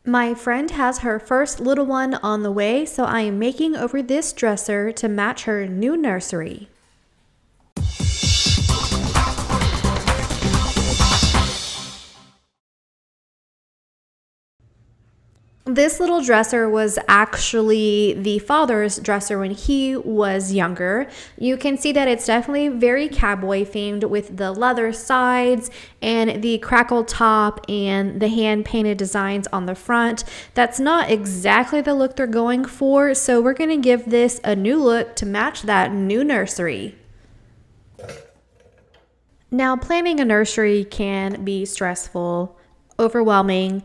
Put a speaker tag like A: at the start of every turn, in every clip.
A: My friend has her first little one on the way, so I am making over this dresser to match her new nursery. This little dresser was actually the father's dresser when he was younger. You can see that it's definitely very cowboy themed with the leather sides and the crackle top and the hand painted designs on the front. That's not exactly the look they're going for, so we're going to give this a new look to match that new nursery. Now, planning a nursery can be stressful, overwhelming.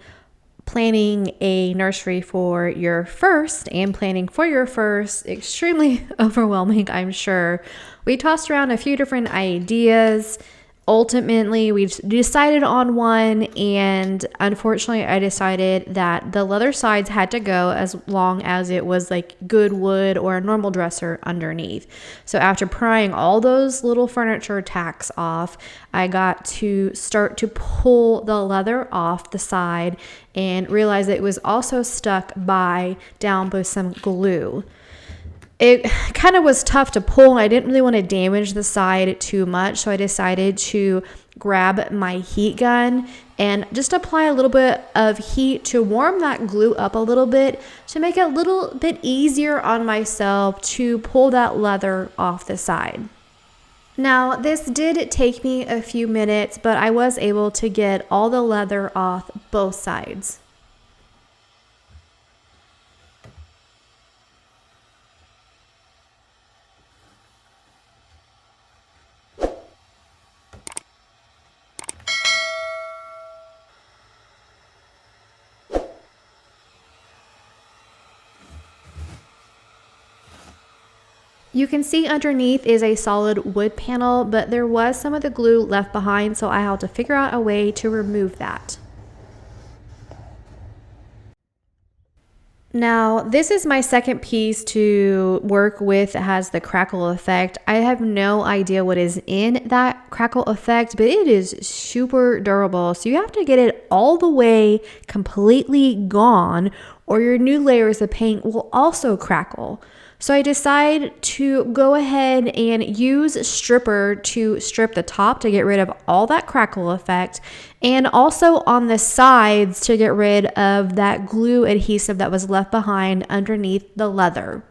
A: Planning a nursery for your first and planning for your first, extremely overwhelming, I'm sure. We tossed around a few different ideas. Ultimately, we decided on one, and unfortunately, I decided that the leather sides had to go as long as it was like good wood or a normal dresser underneath. So after prying all those little furniture tacks off, I got to start to pull the leather off the side and realized that it was also stuck down with some glue. It kind of was tough to pull, and I didn't really want to damage the side too much, so I decided to grab my heat gun and just apply a little bit of heat to warm that glue up a little bit to make it a little bit easier on myself to pull that leather off the side. Now, this did take me a few minutes, but I was able to get all the leather off both sides. You can see underneath is a solid wood panel, but there was some of the glue left behind, so I had to figure out a way to remove that. Now, this is my second piece to work with that has the crackle effect. I have no idea what is in that crackle effect, but it is super durable. So you have to get it all the way completely gone, or your new layers of paint will also crackle. So I decide to go ahead and use stripper to strip the top to get rid of all that crackle effect, and also on the sides to get rid of that glue adhesive that was left behind underneath the leather.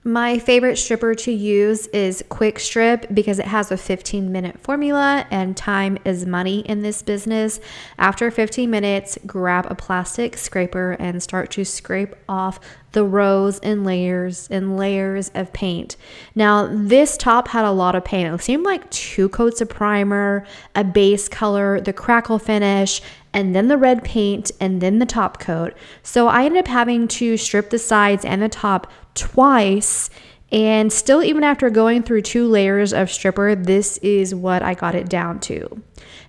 A: My favorite stripper to use is Quick Strip because it has a 15-minute formula, and time is money in this business. After 15 minutes, grab a plastic scraper and start to scrape off the rows and layers of paint. Now, this top had a lot of paint. It seemed like 2 coats of primer, a base color, the crackle finish, and then the red paint, and then the top coat. So I ended up having to strip the sides and the top twice, and still, even after going through 2 layers of stripper, this is what I got it down to.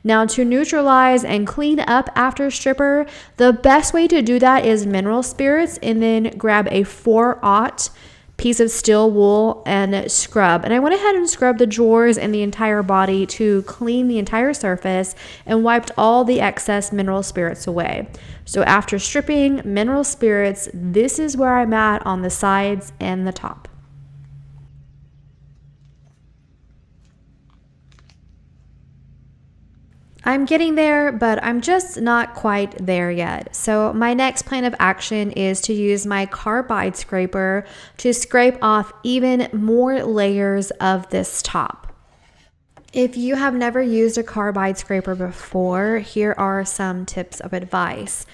A: Now, to neutralize and clean up after stripper, the best way to do that is mineral spirits, and then grab a 4/0 piece of steel wool and scrub. And I went ahead and scrubbed the drawers and the entire body to clean the entire surface and wiped all the excess mineral spirits away. So after stripping mineral spirits, this is where I'm at on the sides and the top. I'm getting there, but I'm just not quite there yet. So my next plan of action is to use my carbide scraper to scrape off even more layers of this top. If you have never used a carbide scraper before, here are some tips of advice.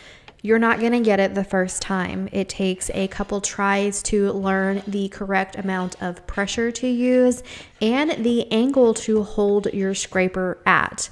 A: You're not going to get it the first time. It takes a couple tries to learn the correct amount of pressure to use and the angle to hold your scraper at.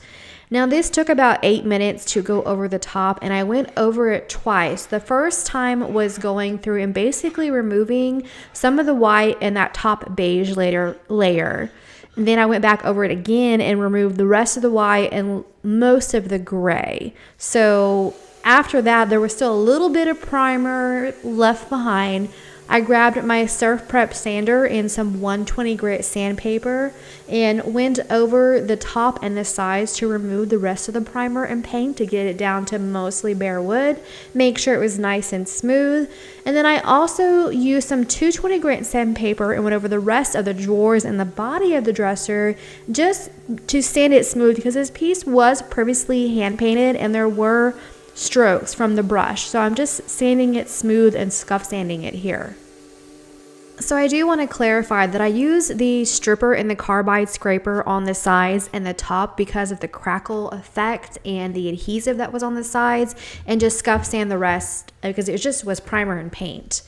A: Now, this took about 8 minutes to go over the top, and I went over it twice. The first time was going through and basically removing some of the white and that top beige layer. And then I went back over it again and removed the rest of the white and most of the gray. So after that, there was still a little bit of primer left behind. I grabbed my Surf Prep sander and some 120 grit sandpaper and went over the top and the sides to remove the rest of the primer and paint to get it down to mostly bare wood, make sure it was nice and smooth. And then I also used some 220 grit sandpaper and went over the rest of the drawers and the body of the dresser just to sand it smooth, because this piece was previously hand painted and there were strokes from the brush. So I'm just sanding it smooth and scuff sanding it here. So I do want to clarify that I use the stripper and the carbide scraper on the sides and the top because of the crackle effect and the adhesive that was on the sides, and just scuff sand the rest because it just was primer and paint.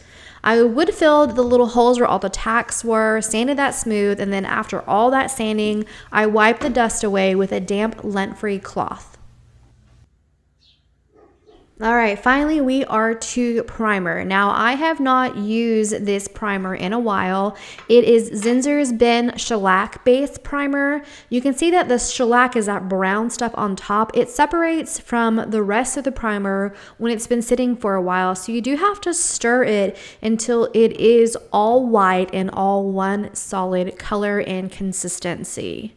A: I wood filled the little holes where all the tacks were, sanded that smooth, and then after all that sanding, I wiped the dust away with a damp lint-free cloth. All right, finally we are to primer. Now I have not used this primer in a while. It is Zinsser's Ben Shellac Base Primer. You can see that the shellac is that brown stuff on top. It separates from the rest of the primer when it's been sitting for a while. So you do have to stir it until it is all white and all one solid color and consistency.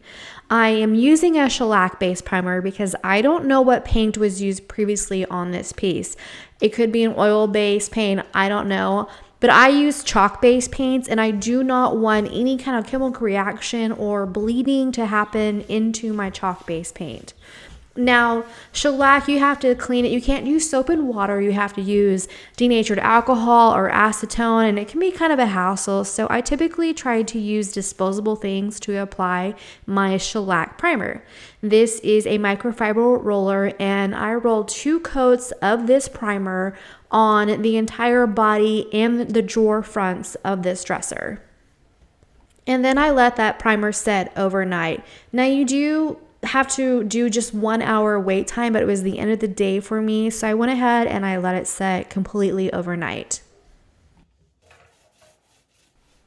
A: I am using a shellac base primer because I don't know what paint was used previously on this piece. It could be an oil-based paint, I don't know. But I use chalk-based paints and I do not want any kind of chemical reaction or bleeding to happen into my chalk-based paint. Now, shellac, you have to clean it. You can't use soap and water. You have to use denatured alcohol or acetone, and it can be kind of a hassle. So I typically try to use disposable things to apply my shellac primer. This is a microfiber roller, and I roll 2 coats of this primer on the entire body and the drawer fronts of this dresser. And then I let that primer set overnight. Now you do have to do just 1 hour wait time, but it was the end of the day for me, so I went ahead and I let it set completely overnight.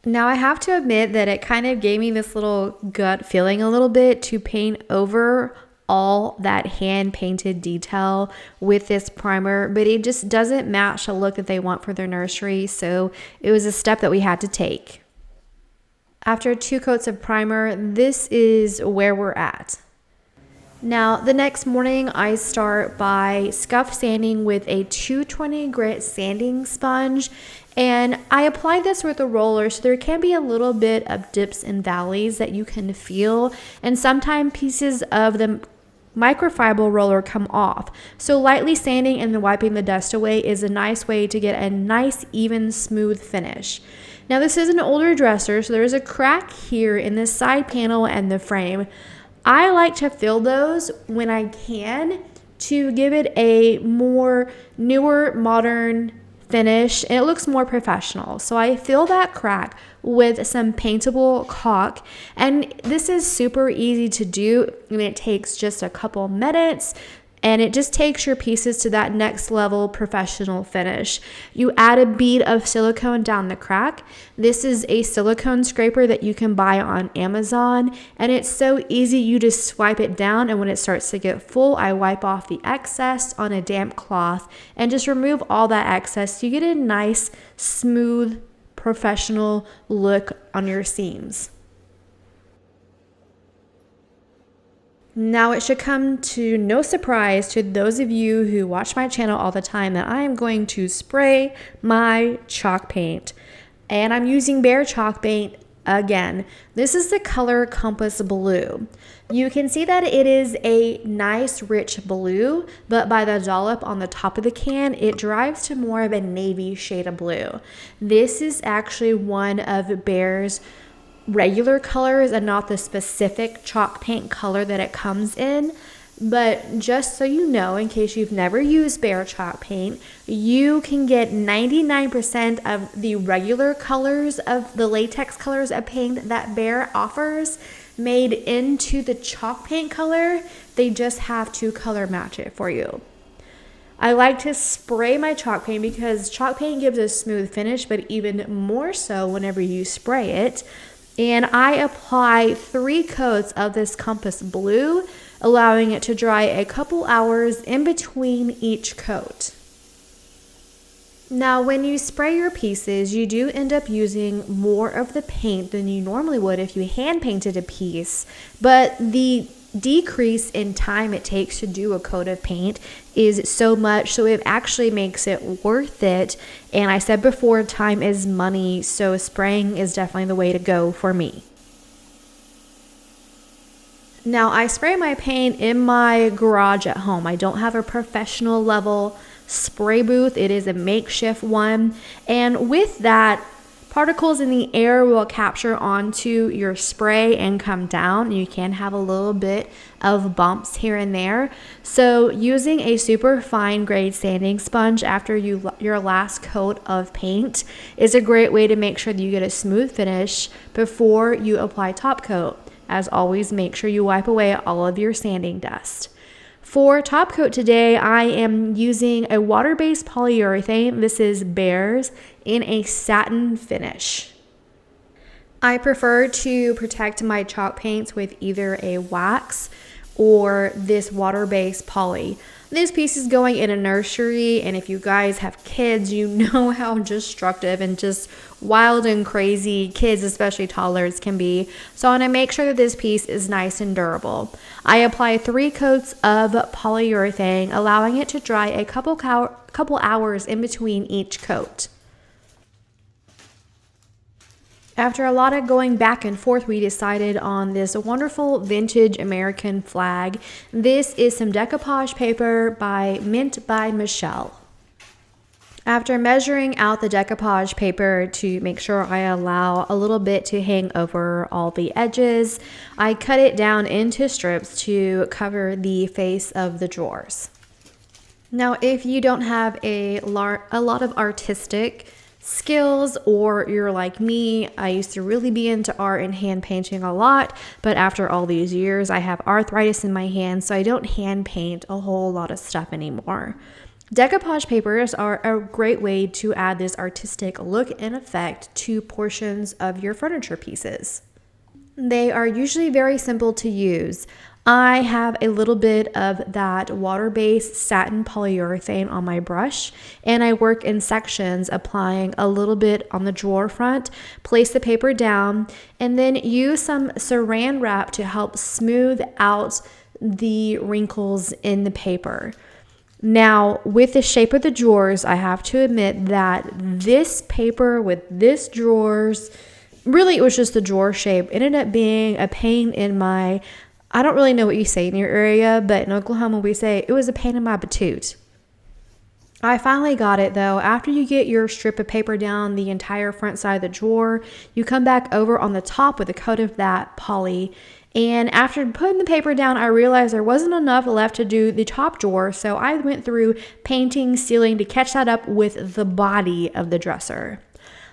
A: Now I have to admit that it kind of gave me this little gut feeling a little bit to paint over all that hand painted detail with this primer, but it just doesn't match the look that they want for their nursery, so it was a step that we had to take. After 2 coats of primer, this is where we're at. Now, the next morning, I start by scuff sanding with a 220 grit sanding sponge, and I apply this with a roller, so there can be a little bit of dips and valleys that you can feel, and sometimes pieces of the microfiber roller come off. So lightly sanding and then wiping the dust away is a nice way to get a nice, even, smooth finish. Now, this is an older dresser, so there's a crack here in the side panel and the frame. I like to fill those when I can to give it a more newer, modern finish, and it looks more professional. So I fill that crack with some paintable caulk, and this is super easy to do, and it takes just a couple minutes. And it just takes your pieces to that next level professional finish. You add a bead of silicone down the crack. This is a silicone scraper that you can buy on Amazon, and it's so easy. You just swipe it down, and when it starts to get full, I wipe off the excess on a damp cloth and just remove all that excess. You get a nice, smooth, professional look on your seams. Now, it should come to no surprise to those of you who watch my channel all the time that I am going to spray my chalk paint. And I'm using Behr chalk paint again. This is the color Compass Blue. You can see that it is a nice rich blue, but by the dollop on the top of the can, it drives to more of a navy shade of blue. This is actually one of Behr's regular colors and not the specific chalk paint color that it comes in. But just so you know, in case you've never used Behr chalk paint, you can get 99% of the regular colors of the latex colors of paint that Behr offers made into the chalk paint color. They just have to color match it for you. I like to spray my chalk paint because chalk paint gives a smooth finish, but even more so whenever you spray it. And I apply 3 coats of this Compass Blue, allowing it to dry a couple hours in between each coat. Now, when you spray your pieces, you do end up using more of the paint than you normally would if you hand painted a piece, but the decrease in time it takes to do a coat of paint is so much, so it actually makes it worth it. And I said before, time is money, so spraying is definitely the way to go for me. Now, I spray my paint in my garage at home. I don't have a professional level spray booth. It is a makeshift one. And with that, particles in the air will capture onto your spray and come down. You can have a little bit of bumps here and there. So using a super fine grade sanding sponge after your last coat of paint is a great way to make sure that you get a smooth finish before you apply top coat. As always, make sure you wipe away all of your sanding dust. For top coat today, I am using a water-based polyurethane. This is Bear's in a satin finish. I prefer to protect my chalk paints with either a wax or this water-based poly. This piece is going in a nursery, and if you guys have kids, you know how destructive and just wild and crazy kids, especially toddlers, can be. So I want to make sure that this piece is nice and durable. I apply 3 coats of polyurethane, allowing it to dry a couple hours in between each coat. After a lot of going back and forth, we decided on this wonderful vintage American flag. This is some decoupage paper by Mint by Michelle. After measuring out the decoupage paper to make sure I allow a little bit to hang over all the edges, I cut it down into strips to cover the face of the drawers. Now, if you don't have a lot of artistic skills, or you're like me, I used to really be into art and hand painting a lot, but after all these years I have arthritis in my hands, so I don't hand paint a whole lot of stuff anymore. Decoupage papers are a great way to add this artistic look and effect to portions of your furniture pieces. They are usually very simple to use. I have a little bit of that water-based satin polyurethane on my brush, and I work in sections, applying a little bit on the drawer front, place the paper down, and then use some saran wrap to help smooth out the wrinkles in the paper. Now, with the shape of the drawers, I have to admit that this paper with this drawers, really it was just the drawer shape, ended up being a pain in my, I don't really know what you say in your area, but in Oklahoma we say it was a pain in my patoot. I finally got it though. After you get your strip of paper down the entire front side of the drawer, you come back over on the top with a coat of that poly. And after putting the paper down, I realized there wasn't enough left to do the top drawer, so I went through painting, sealing to catch that up with the body of the dresser.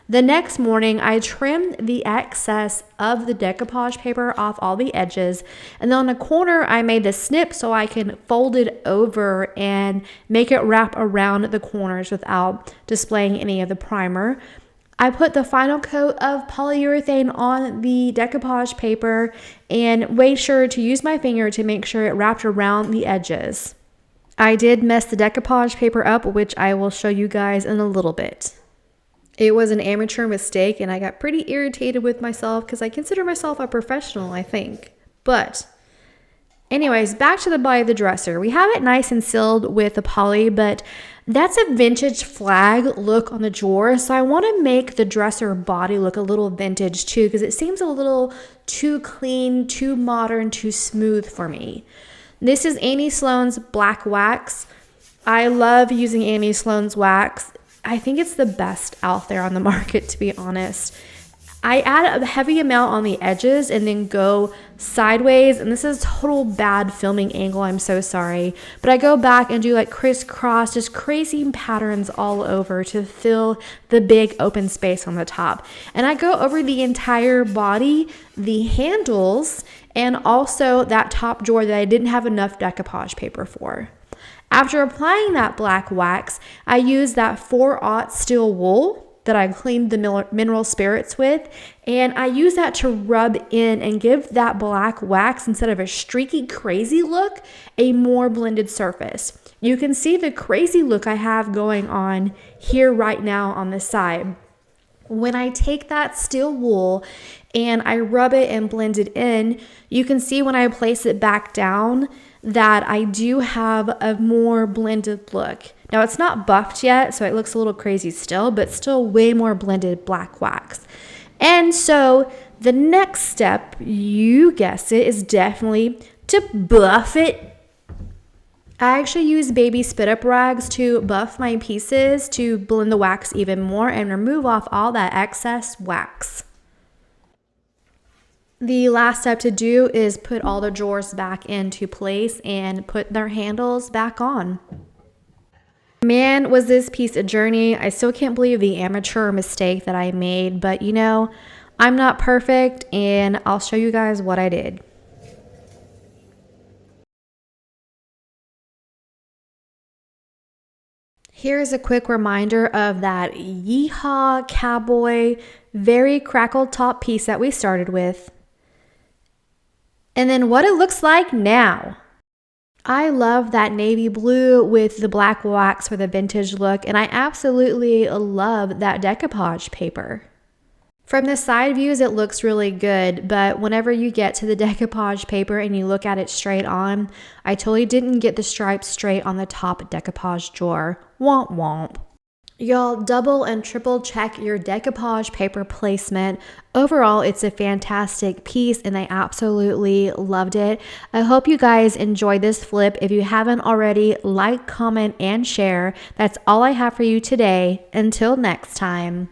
A: The next morning, I trimmed the excess of the decoupage paper off all the edges, and then on the corner, I made the snip so I can fold it over and make it wrap around the corners without displaying any of the primer. I put the final coat of polyurethane on the decoupage paper and made sure to use my finger to make sure it wrapped around the edges. I did mess the decoupage paper up, which I will show you guys in a little bit. It was an amateur mistake, and I got pretty irritated with myself because I consider myself a professional, I think. But anyways, back to the body of the dresser. We have it nice and sealed with the poly, but that's a vintage flag look on the drawer. So I want to make the dresser body look a little vintage too, because it seems a little too clean, too modern, too smooth for me. This is Annie Sloan's black wax. I love using Annie Sloan's wax. I think it's the best out there on the market, to be honest. I add a heavy amount on the edges and then go sideways, and this is total bad filming angle, I'm so sorry, but I go back and do like crisscross, just crazy patterns all over to fill the big open space on the top. And I go over the entire body, the handles, and also that top drawer that I didn't have enough decoupage paper for. After applying that black wax, I used that 4/0 steel wool that I cleaned the mineral spirits with, and I use that to rub in and give that black wax, instead of a streaky crazy look, a more blended surface. You can see the crazy look I have going on here right now on the side. When I take that steel wool and I rub it and blend it in, you can see when I place it back down that I do have a more blended look. Now it's not buffed yet, so it looks a little crazy still, but still way more blended black wax. And so the next step, you guessed it, is definitely to buff it. I actually use baby spit up rags to buff my pieces to blend the wax even more and remove off all that excess wax. The last step to do is put all the drawers back into place and put their handles back on. Man, was this piece a journey. I still can't believe the amateur mistake that I made, but you know, I'm not perfect, and I'll show you guys what I did. Here's a quick reminder of that yeehaw cowboy, very crackled top piece that we started with. And then what it looks like now. I love that navy blue with the black wax for the vintage look, and I absolutely love that decoupage paper. From the side views, it looks really good, but whenever you get to the decoupage paper and you look at it straight on, I totally didn't get the stripes straight on the top decoupage drawer. Womp womp. Y'all double and triple check your decoupage paper placement. Overall, it's a fantastic piece and I absolutely loved it. I hope you guys enjoyed this flip. If you haven't already, like, comment, and share. That's all I have for you today. Until next time.